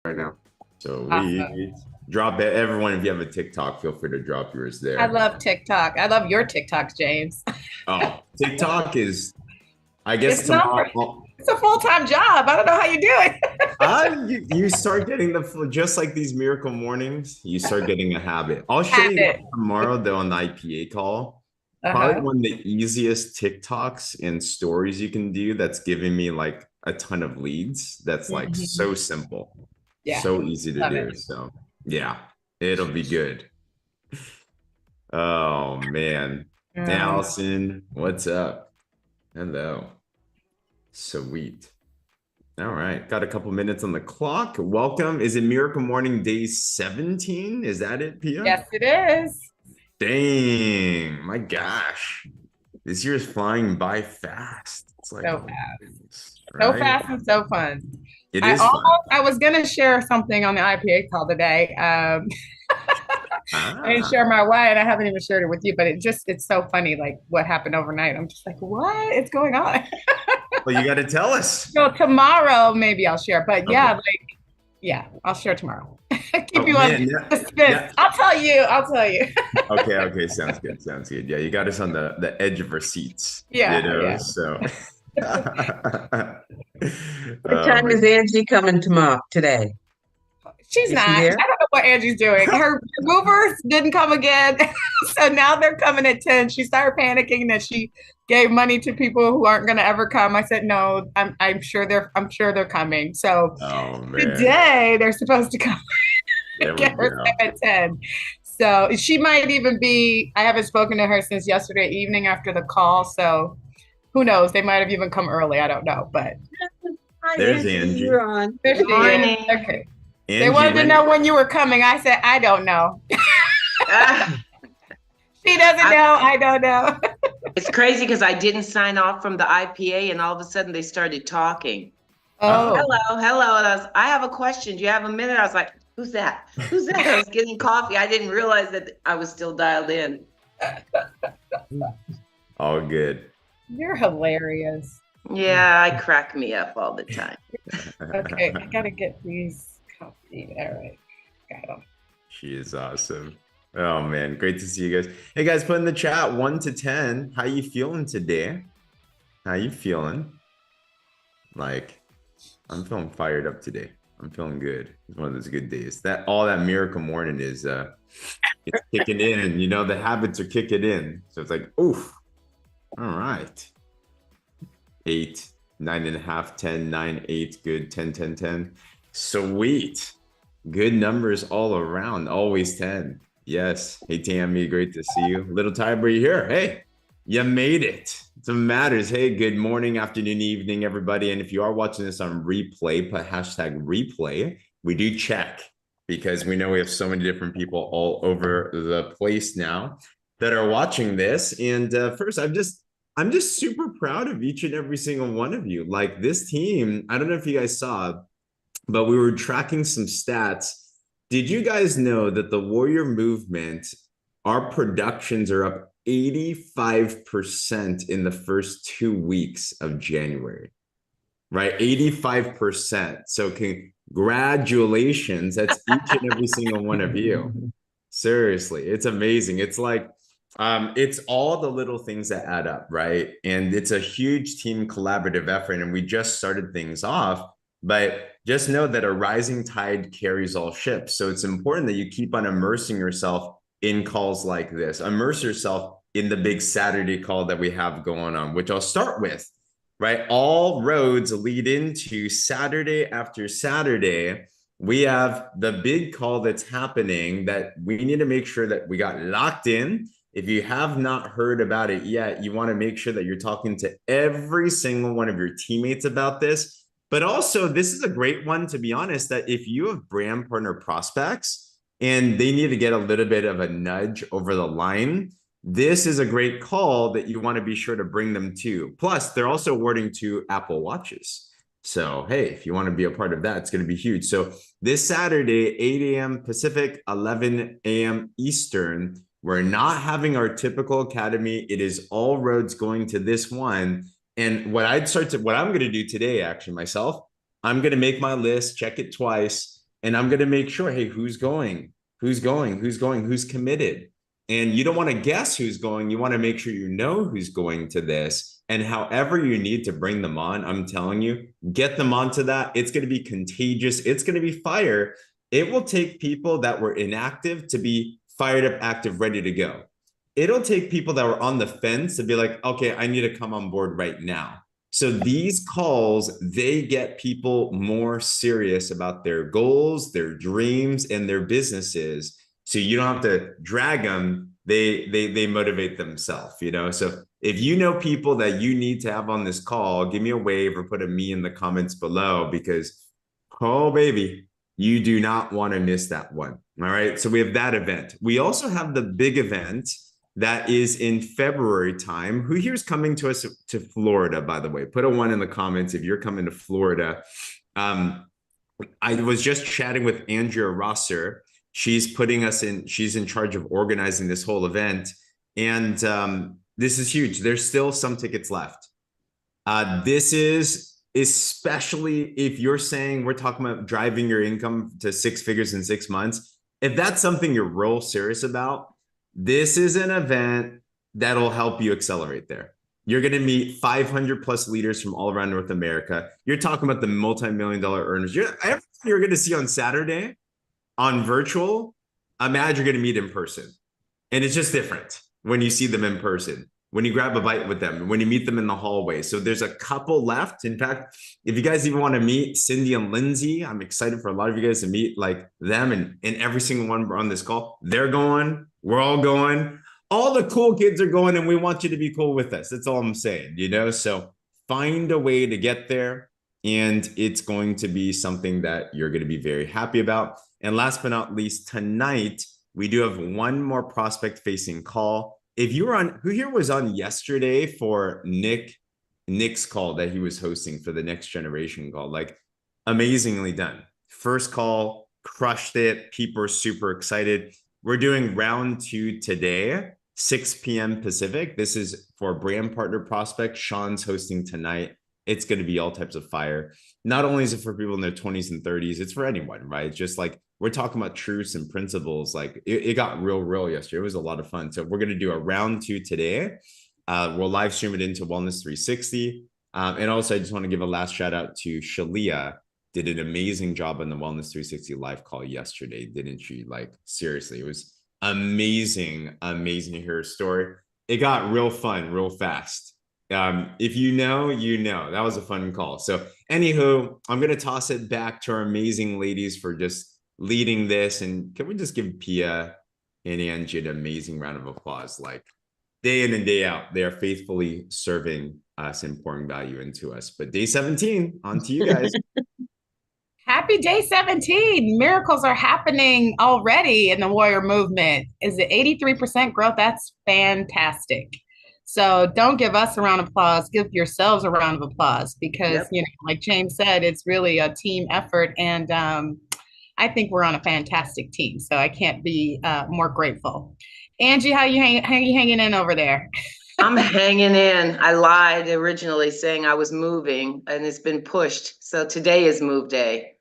right now. So Awesome. we drop it. Everyone, if you have a TikTok, feel free to drop yours I there. love TikTok. I love your TikToks, James. Oh, TikTok is, I guess It's not for, tomorrow. it's a full-time job. I don't know how you do it. You start getting just like these miracle mornings, you start getting a habit. I'll show Have you it. tomorrow though on the IPA call. Probably Uh-huh. one of the easiest TikToks and stories you can do that's giving me like a ton of leads. That's like Mhm. so simple, Yeah, so easy to love do. it. So yeah, it'll be good. Oh man. Um, Allison, what's up? Hello. Sweet. All right. Got a couple minutes on the clock. Welcome. Is it Miracle Morning Day 17? Is that it, Pia? yes, it is. Dang, my gosh. This year is flying by fast. It's like, So oh my fast. goodness, So right? fast and so fun. It is fun. I was gonna share something on the IPA call today. And share Ah, my why, and I haven't even shared it with you, but it's so funny, like what happened overnight. I'm just like, what is going on? well, you got to tell us. So tomorrow maybe I'll share, but yeah, Okay. like yeah, I'll share tomorrow. Keep Oh you on man, yeah, suspense. yeah. I'll tell you. I'll tell you. Okay, okay, sounds good. Sounds good. Yeah, you got us on the edge of our seats, Yeah, yeah. so What oh time my is Angie coming tomorrow today? She's Is she not. I there? don't know what Angie's doing. Her movers didn't come again. So now they're coming at 10. She started panicking that she gave money to people who aren't gonna ever come. I said, no, I'm sure they're coming. So oh man. today they're supposed to come There we get her stuff go. at 10. So she might even be, I haven't spoken to her since yesterday evening after the call. So who knows? They might have even come early. I don't know. But Hi, There's Angie. You're Angie. on. there Good she is. morning. Okay. They Angie, wanted to when know when you were coming. I said, I don't know. Ah, She doesn't I, know. I don't know. it's crazy because I didn't sign off from the IPA and all of a sudden they started talking. ah, Oh, Hello, hello. And I have a question. Do you have a minute? I was like, who's that? Who's that? I was getting coffee. I didn't realize that I was still dialed in. all good. you're hilarious. Yeah, I crack me up all the time. Okay, I gotta get these copied. All right, got them. She is awesome. Oh man, great to see you guys. Hey guys, put in the chat 1 to 10. How you feeling today? How you feeling? Like, I'm feeling fired up today. I'm feeling good. It's one of those good days. That all that miracle morning is it's kicking in. You know, the habits are kicking in. So it's like, oof. All right. 8, 9.5, 10, 9, 8. Good. 10, 10, 10. Sweet. Good numbers all around. Always 10. Yes. Hey, Tammy, great to see you. Little tired, but you're here. Hey, you made it. It's what matters. Hey, good morning, afternoon, evening, everybody. And if you are watching this on replay, put hashtag replay. We do check because we know we have so many different people all over the place now that are watching this. And first, I'm just super proud of each and every single one of you. Like this team, I don't know if you guys saw, but we were tracking some stats. Did you guys know that the Warrior Movement, our productions are up 85% in the first 2 weeks of January, right? 85%. So congratulations. That's each and every single one of you. Seriously, it's amazing. It's like it's all the little things that add up, right? And it's a huge team collaborative effort. And we just started things off, but just know that a rising tide carries all ships. So it's important that you keep on immersing yourself in calls like this. Immerse yourself in the big Saturday call that we have going on, which I'll start with, right? All roads lead into Saturday after Saturday. We have the big call that's happening that we need to make sure that we got locked in. If you have not heard about it yet, you want to make sure that you're talking to every single one of your teammates about this. But also, this is a great one, to be honest, that if you have brand partner prospects and they need to get a little bit of a nudge over the line, this is a great call that you want to be sure to bring them to. Plus, they're also awarding 2 Apple Watches. So, hey, if you want to be a part of that, it's going to be huge. So, this Saturday, 8 a.m. Pacific, 11 a.m. Eastern, we're not having our typical academy. It is all roads going to this one. And what I'm going to do today, actually, myself, I'm going to make my list, check it twice. And I'm going to make sure, hey, who's going? Who's going? Who's going? Who's committed? And you don't want to guess who's going. You want to make sure you know who's going to this. And however you need to bring them on, I'm telling you, get them onto that. It's going to be contagious. It's going to be fire. It will take people that were inactive to be fired up, active, ready to go. It'll take people that were on the fence to be like, okay, I need to come on board right now. So these calls, they get people more serious about their goals, their dreams, and their businesses. So you don't have to drag them. They motivate themselves, you know? So if you know people that you need to have on this call, give me a wave or put a me in the comments below, because, oh, baby, you do not want to miss that one. All right. So we have that event. We also have the big event that is in February time. Who here's coming to us to Florida, by the way? Put a 1 in the comments if you're coming to Florida. I was just chatting with Andrea Rosser. She's putting us in, she's in charge of organizing this whole event. And this is huge. There's still some tickets left. This is especially if you're saying we're talking about driving your income to 6 figures in 6 months. If that's something you're real serious about, this is an event that'll help you accelerate there. You're going to meet 500 plus leaders from all around North America. You're talking about the multi-million-dollar earners. Everything you're going to see on Saturday on virtual, imagine you're going to meet in person. And it's just different when you see them in person, when you grab a bite with them, when you meet them in the hallway. So there's a couple left. In fact, if you guys even want to meet Cindy and Lindsay, I'm excited for a lot of you guys to meet like them, and every single one on this call. They're going, we're all going, all the cool kids are going, and we want you to be cool with us. That's all I'm saying, you know? So find a way to get there, and it's going to be something that you're going to be very happy about. And last but not least, tonight, we do have one more prospect facing call. If you were on, who here was on yesterday for Nick's call that he was hosting for the next generation call? Like, amazingly done. First call, crushed it. People are super excited. We're doing round 2 today, 6 p.m. Pacific. This is for brand partner prospect. Sean's hosting tonight. It's going to be all types of fire. Not only is it for people in their 20s and 30s, it's for anyone, right? It's just like, we're talking about truths and principles. Like it got real yesterday. It was a lot of fun. So we're going to do a round 2 today. We'll live stream it into Wellness 360. And also I just want to give a last shout out to Shalia. Did an amazing job on the Wellness 360 live call yesterday. Didn't she? Like, seriously, it was amazing to hear her story. It got real fun, real fast. If you know, you know. That was a fun call. So anywho, I'm going to toss it back to our amazing ladies for just leading this. And can we just give Pia and Angie an amazing round of applause? Like, day in and day out, they are faithfully serving us and pouring value into us. But day 17, on to you guys. Happy day 17. Miracles are happening already in the warrior movement. Is it 83% growth? That's fantastic. So don't give us a round of applause, give yourselves a round of applause, because, you know, like James said, it's really a team effort. And I think we're on a fantastic team. So I can't be more grateful. Angie, how you hanging in over there? I'm hanging in. I lied originally saying I was moving, and it's been pushed. So today is move day.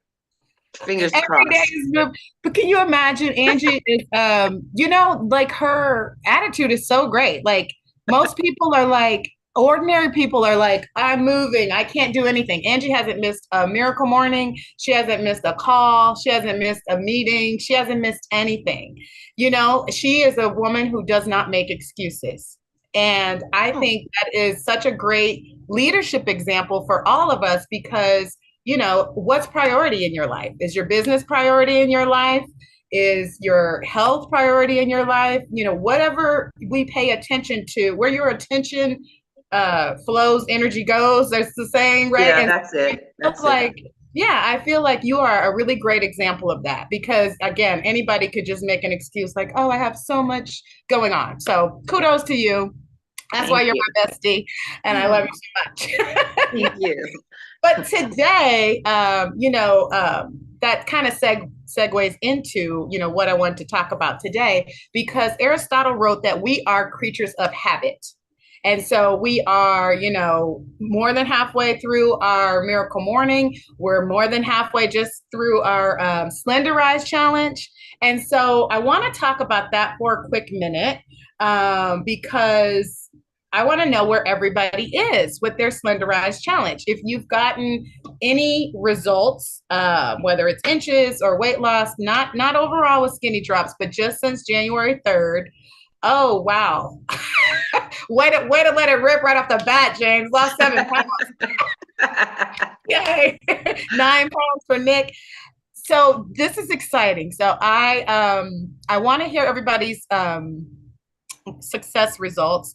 Fingers crossed. Every day is move. But can you imagine? Angie is, you know, like her attitude is so great. Like most people are like, ordinary people are like, I'm moving, I can't do anything. Angie hasn't missed a miracle morning. She hasn't missed a call. She hasn't missed a meeting. She hasn't missed anything. You know, she is a woman who does not make excuses. And I think that is such a great leadership example for all of us, because, you know, what's priority in your life? Is your business priority in your life? Is your health priority in your life? You know, whatever we pay attention to, where your attention flows, energy goes. There's the saying, right? Yeah, and that's it. That's like, it. yeah, I feel like you are a really great example of that, because again, anybody could just make an excuse like, oh, I have so much going on. So kudos to you. That's why you're my bestie, and I love you so much. Thank you. But today, you know, that kind of segues into, you know, what I want to talk about today, because Aristotle wrote that we are creatures of habit. And so we are, more than halfway through our Miracle Morning. We're more than halfway just through our Slender Rise Challenge. And so I want to talk about that for a quick minute because I want to know where everybody is with their Slender Rise Challenge. If you've gotten any results, whether it's inches or weight loss, not overall with Skinny Drops, but just since January 3rd. Oh, wow. way to let it rip right off the bat, James. Lost 7 pounds. Yay. 9 pounds for Nick. So this is exciting. So I want to hear everybody's success results.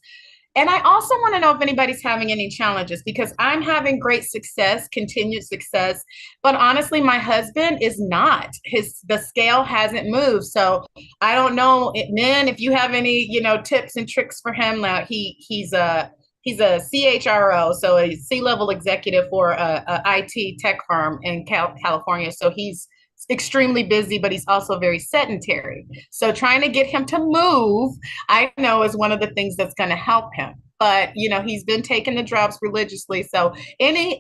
And I also want to know if anybody's having any challenges because I'm having great success, continued success. But honestly, my husband is not. The scale hasn't moved. So I don't know, men, if you have any, tips and tricks for him. Now he's a CHRO, so a C-level executive for a IT tech firm in California. So he's extremely busy, but he's also very sedentary. So trying to get him to move, I know, is one of the things that's going to help him. But he's been taking the drops religiously. So any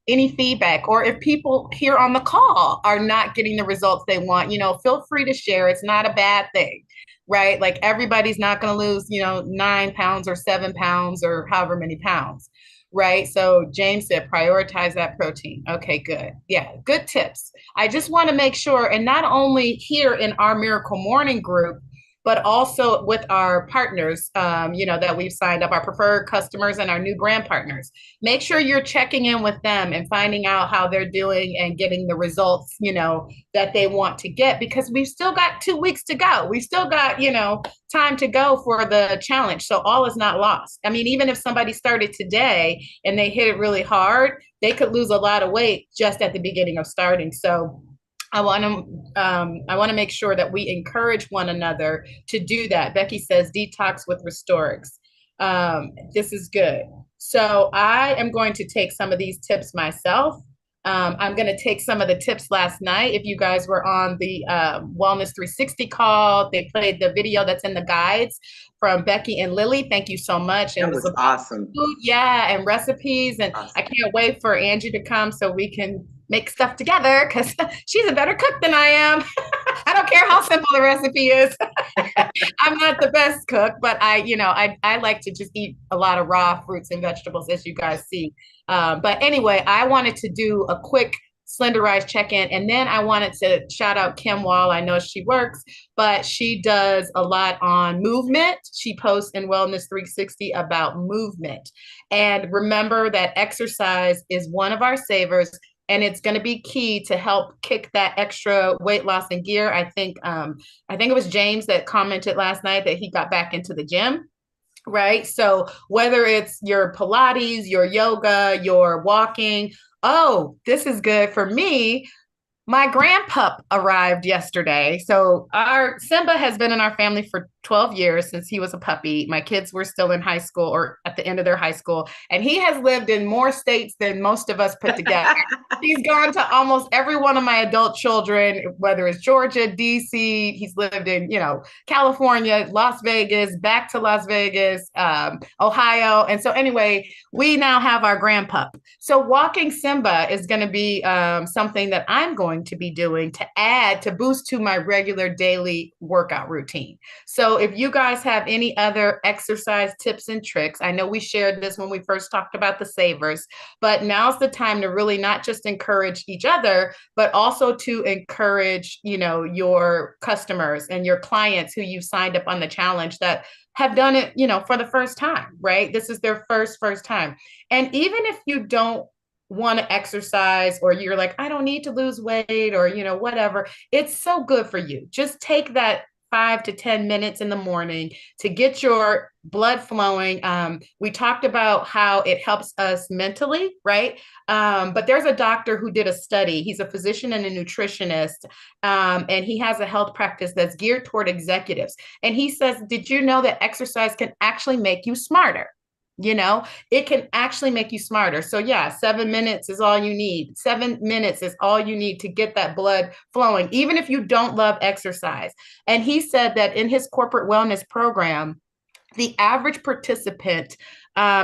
feedback, or if people here on the call are not getting the results they want, feel free to share. It's not a bad thing, right? Like everybody's not going to lose, 9 pounds or 7 pounds or however many pounds. Right. So James said, prioritize that protein. Okay, good. Yeah, good tips. I just want to make sure, and not only here in our Miracle Morning group, but also with our partners, that we've signed up, our preferred customers and our new brand partners. Make sure you're checking in with them and finding out how they're doing and getting the results, that they want to get, because we've still got 2 weeks to go. We've still got, time to go for the challenge. So all is not lost. I mean, even if somebody started today and they hit it really hard, they could lose a lot of weight just at the beginning of starting. So I want to make sure that we encourage one another to do that. Becky says detox with Restorix. This is good. So I am going to take some of these tips myself. I'm going to take some of the tips last night. If you guys were on the Wellness 360 call, they played the video that's in the guides from Becky and Lily. Thank you so much. That was awesome. Food, yeah, and recipes. And awesome. I can't wait for Angie to come so we can make stuff together because she's a better cook than I am. I don't care how simple the recipe is. I'm not the best cook, but I like to just eat a lot of raw fruits and vegetables, as you guys see. But anyway, I wanted to do a quick Slender Rise check-in, and then I wanted to shout out Kim Wall. I know she works, but she does a lot on movement. She posts in Wellness 360 about movement. And remember that exercise is one of our savers. And it's going to be key to help kick that extra weight loss in gear. I think it was James that commented last night that he got back into the gym, right? So whether it's your Pilates, your yoga, your walking, oh, this is good for me. My grandpup arrived yesterday. So our Simba has been in our family for 12 years since he was a puppy. My kids were still in high school or at the end of their high school. And he has lived in more states than most of us put together. He's gone to almost every one of my adult children, whether it's Georgia, DC, he's lived in, California, Las Vegas, back to Las Vegas, Ohio. And so anyway, we now have our grandpup. So walking Simba is going to be something that I'm going to be doing to boost to my regular daily workout routine. So if you guys have any other exercise tips and tricks, I know we shared this when we first talked about the savers, but now's the time to really not just encourage each other, but also to encourage, your customers and your clients who you've signed up on the challenge that have done it, for the first time, right? This is their first time. And even if you don't want to exercise or you're like, I don't need to lose weight or, whatever, it's so good for you. Just take that 5 to 10 minutes in the morning to get your blood flowing. We talked about how it helps us mentally, right? But there's a doctor who did a study. He's a physician and a nutritionist, and he has a health practice that's geared toward executives. And he says, did you know that exercise can actually make you smarter? It can actually make you smarter. So yeah, 7 minutes is all you need. 7 minutes is all you need to get that blood flowing, even if you don't love exercise. And he said that in his corporate wellness program, the average participant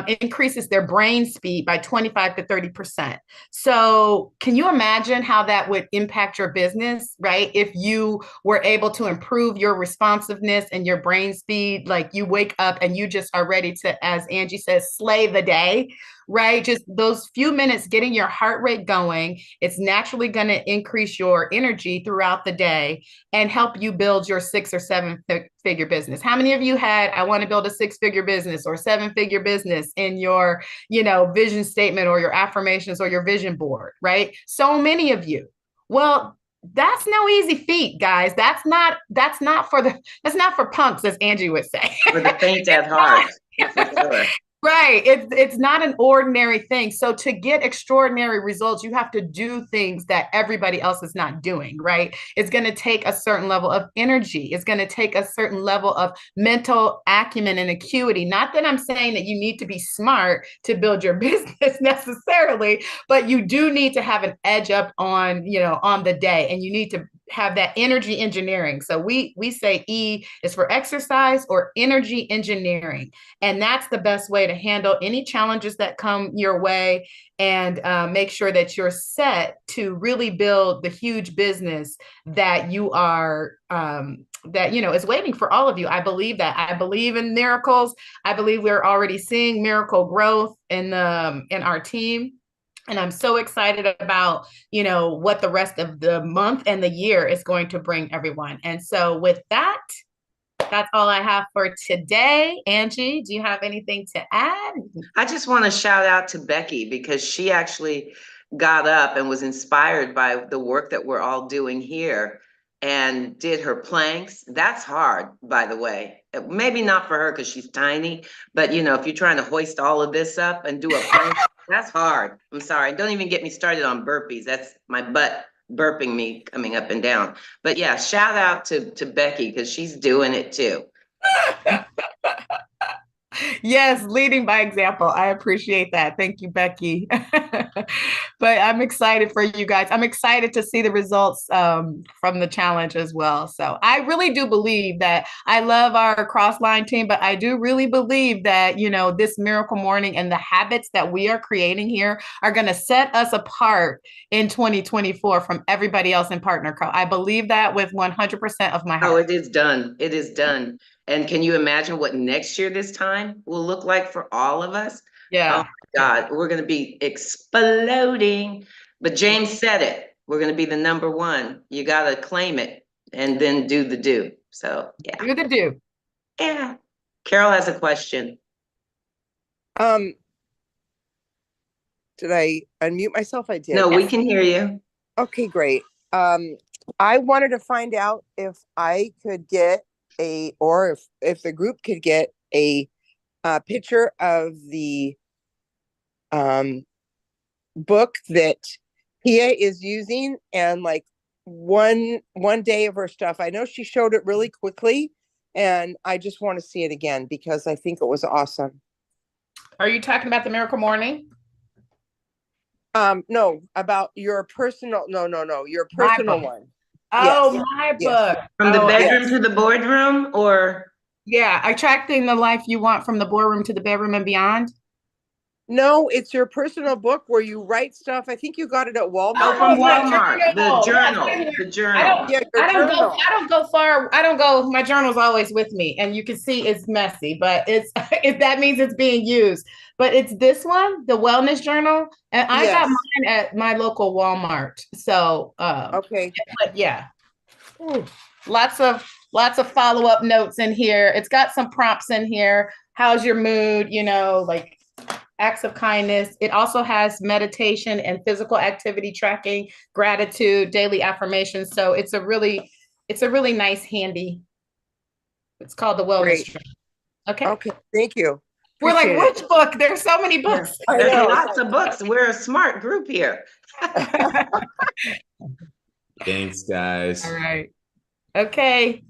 increases their brain speed by 25 to 30%. So can you imagine how that would impact your business, right? If you were able to improve your responsiveness and your brain speed, like you wake up and you just are ready to, as Angie says, slay the day, right? Just those few minutes getting your heart rate going, it's naturally going to increase your energy throughout the day and help you build your 6 or 7 figure business. How many of you had, I want to build a 6-figure business or 7-figure business in your, vision statement or your affirmations or your vision board, right? So many of you. Well, that's no easy feat, guys. That's not for punks, as Angie would say. For the faint at heart, for sure. Right. It's not an ordinary thing. So to get extraordinary results, you have to do things that everybody else is not doing, right? It's going to take a certain level of energy. It's going to take a certain level of mental acumen and acuity. Not that I'm saying that you need to be smart to build your business necessarily, but you do need to have an edge up on, on the day, and you need to have that energy engineering. So we say E is for exercise or energy engineering. And that's the best way to handle any challenges that come your way, and make sure that you're set to really build the huge business that you are, that, is waiting for all of you. I believe that. I believe in miracles. I believe we're already seeing miracle growth in our team. And I'm so excited about, what the rest of the month and the year is going to bring everyone. And so with that, that's all I have for today. Angie, do you have anything to add? I just want to shout out to Becky, because she actually got up and was inspired by the work that we're all doing here and did her planks. That's hard, by the way. Maybe not for her because she's tiny, but if you're trying to hoist all of this up and do a plank, that's hard. I'm sorry. Don't even get me started on burpees. That's my butt burping me coming up and down. But yeah, shout out to Becky, because she's doing it too. Yes, leading by example. I appreciate that. Thank you, Becky. But I'm excited for you guys. I'm excited to see the results from the challenge as well. So I really do believe that I love our Crossline team, but I do really believe that, this miracle morning and the habits that we are creating here are going to set us apart in 2024 from everybody else in Partner Co. I believe that with 100% of my heart. Oh, it is done. It is done. And can you imagine what next year this time will look like for all of us? Yeah. Oh my God, we're going to be exploding. But James said it. We're going to be the number one. You got to claim it and then do the do. So yeah. Do the do. Yeah. Carol has a question. Did I unmute myself? I did. No, we can hear you. Okay, great. I wanted to find out if I could get or if the group could get a picture of the book that Pia is using, and like one day of her stuff. I know she showed it really quickly, and I just want to see it again because I think it was awesome. Are you talking about the Miracle Morning? No, about your personal, no, your personal one. Oh, Yes. my Yes. book. From the bedroom yes. to the boardroom, or? Yeah, attracting the life you want from the boardroom to the bedroom and beyond. No, it's your personal book where you write stuff. I think you got it at Walmart. Oh, from Walmart. The journal. Yes. The journal. Yeah, your journal. I don't go far. I don't go. My journal's always with me, and you can see it's messy, but that means it's being used. But it's this one, the wellness journal, and I got mine at my local Walmart. So okay, but yeah, lots of follow-up notes in here. It's got some prompts in here. How's your mood? Like acts of kindness. It also has meditation and physical activity tracking, gratitude, daily affirmations. So it's a really nice handy. It's called the Wellness Journal. Okay, thank you. We're like, Appreciate which book? There's so many books. There's lots of books. We're a smart group here. Thanks, guys. All right. Okay.